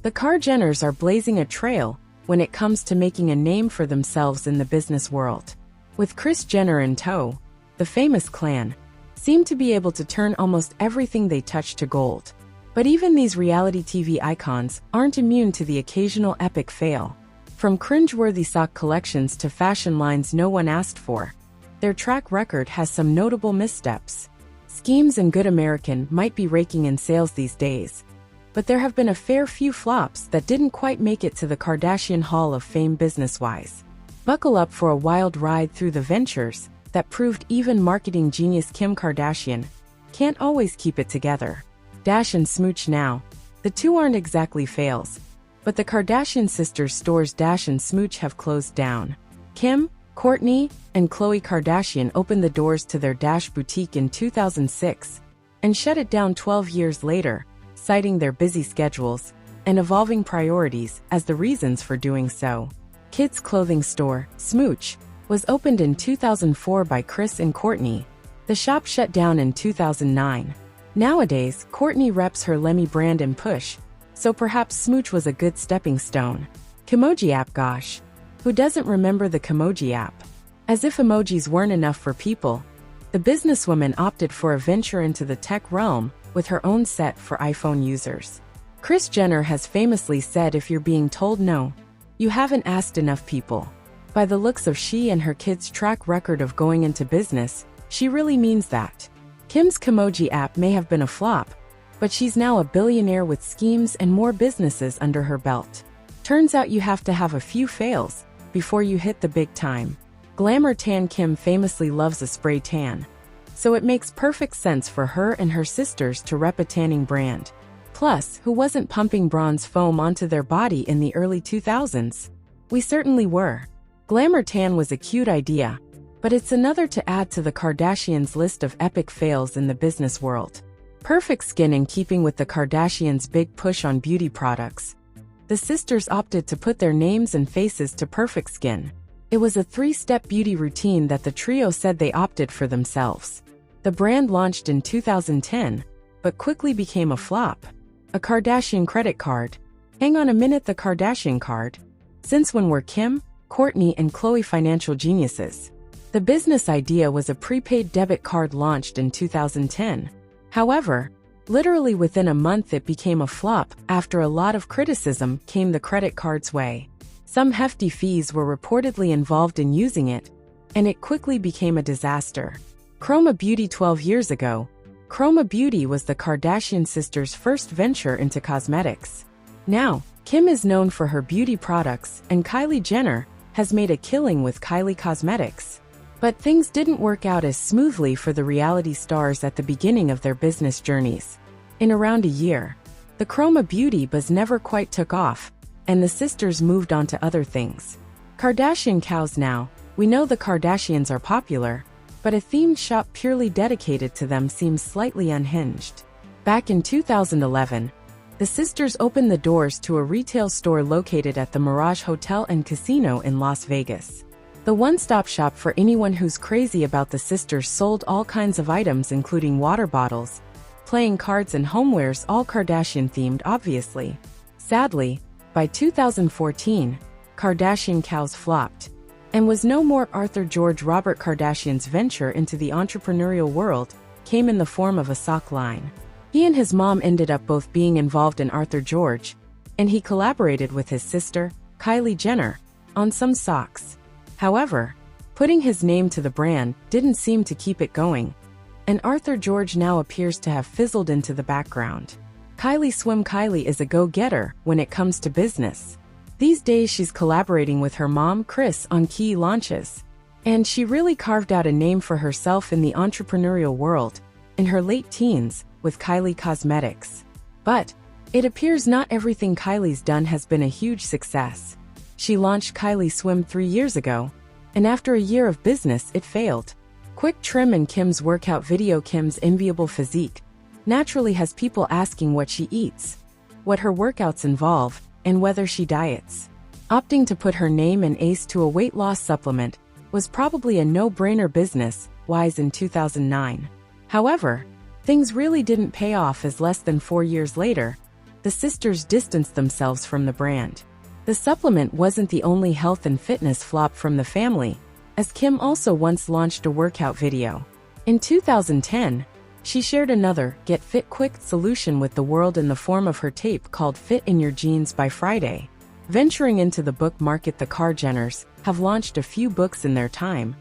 The Kar-Jenners are blazing a trail when it comes to making a name for themselves in the business world. With Kris Jenner in tow, the famous clan seem to be able to turn almost everything they touch to gold. But even these reality TV icons aren't immune to the occasional epic fail. From cringeworthy sock collections to fashion lines no one asked for, their track record has some notable missteps. Schemes and Good American might be raking in sales these days, but there have been a fair few flops that didn't quite make it to the Kardashian Hall of Fame business-wise. Buckle up for a wild ride through the ventures that proved even marketing genius Kim Kardashian can't always keep it together. Dash and Smooch now. The two aren't exactly fails, but the Kardashian sisters' stores Dash and Smooch have closed down. Kim, Kourtney, and Khloe Kardashian opened the doors to their Dash boutique in 2006 and shut it down 12 years later, citing their busy schedules and evolving priorities as the reasons for doing so. Kids' clothing store, Smooch, was opened in 2004 by Kris and Kourtney. The shop shut down in 2009. Nowadays, Kourtney reps her Lemme brand and Push, so perhaps Smooch was a good stepping stone. Kimoji app. Gosh, who doesn't remember the Kimoji app? As if emojis weren't enough for people, the businesswoman opted for a venture into the tech realm with her own set for iPhone users. Kris Jenner has famously said, if you're being told no, you haven't asked enough people. By the looks of she and her kids' track record of going into business, she really means that. Kim's Kimoji app may have been a flop, but she's now a billionaire with schemes and more businesses under her belt. Turns out you have to have a few fails before you hit the big time. Glamour Tan. Kim famously loves a spray tan, so it makes perfect sense for her and her sisters to rep a tanning brand. Plus, who wasn't pumping bronze foam onto their body in the early 2000s? We certainly were. Glamour Tan was a cute idea, but it's another to add to the Kardashians' list of epic fails in the business world. Perfect Skin. In keeping with the Kardashians' big push on beauty products, the sisters opted to put their names and faces to Perfect Skin. It was a 3-step beauty routine that the trio said they opted for themselves. The brand launched in 2010, but quickly became a flop. A Kardashian credit card. Hang on a minute, the Kardashian card? Since when were Kim, Kourtney, and Khloe financial geniuses? The business idea was a prepaid debit card launched in 2010. However, literally within a month it became a flop. After a lot of criticism came the credit card's way. Some hefty fees were reportedly involved in using it, and it quickly became a disaster. Chroma Beauty. 12 years ago, Chroma Beauty was the Kardashian sisters' first venture into cosmetics. Now, Kim is known for her beauty products, and Kylie Jenner has made a killing with Kylie Cosmetics. But things didn't work out as smoothly for the reality stars at the beginning of their business journeys. In around a year, the Chroma Beauty buzz never quite took off, and the sisters moved on to other things. Kardashian cows. Now, we know the Kardashians are popular, but a themed shop purely dedicated to them seems slightly unhinged. Back in 2011, the sisters opened the doors to a retail store located at the Mirage Hotel and Casino in Las Vegas. The one-stop shop for anyone who's crazy about the sisters sold all kinds of items including water bottles, playing cards, and homewares, all Kardashian-themed obviously. Sadly, by 2014, Kardashian cows flopped, and was no more. Arthur George Robert Kardashian's venture into the entrepreneurial world came in the form of a sock line. He and his mom ended up both being involved in Arthur George, and he collaborated with his sister, Kylie Jenner, on some socks. However, putting his name to the brand didn't seem to keep it going, and Arthur George now appears to have fizzled into the background. Kylie Swim. Kylie is a go-getter when it comes to business. These days she's collaborating with her mom, Kris, on key launches. And she really carved out a name for herself in the entrepreneurial world, in her late teens, with Kylie Cosmetics. But it appears not everything Kylie's done has been a huge success. She launched Kylie Swim 3 years ago, and after a year of business it failed. Quick trim and Kim's workout video. Kim's enviable physique naturally has people asking what she eats, what her workouts involve, and whether she diets. Opting to put her name and ace to a weight loss supplement was probably a no-brainer business-wise in 2009. However, things really didn't pay off, as less than 4 years later, the sisters distanced themselves from the brand. The supplement wasn't the only health and fitness flop from the family, as Kim also once launched a workout video. In 2010, she shared another Get Fit Quick solution with the world in the form of her tape called Fit in Your Jeans by Friday. Venturing into the book market, the Kar-Jenners have launched a few books in their time,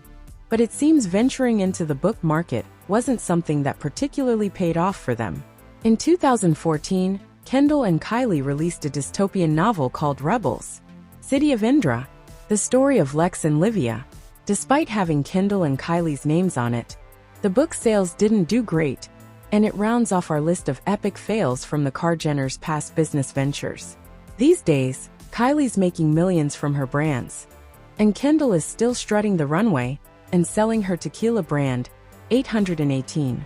but it seems venturing into the book market wasn't something that particularly paid off for them. In 2014, Kendall and Kylie released a dystopian novel called Rebels, City of Indra, the story of Lex and Livia. Despite having Kendall and Kylie's names on it, the book's sales didn't do great, and it rounds off our list of epic fails from the Kar-Jenners' past business ventures. These days, Kylie's making millions from her brands, and Kendall is still strutting the runway and selling her tequila brand, 818.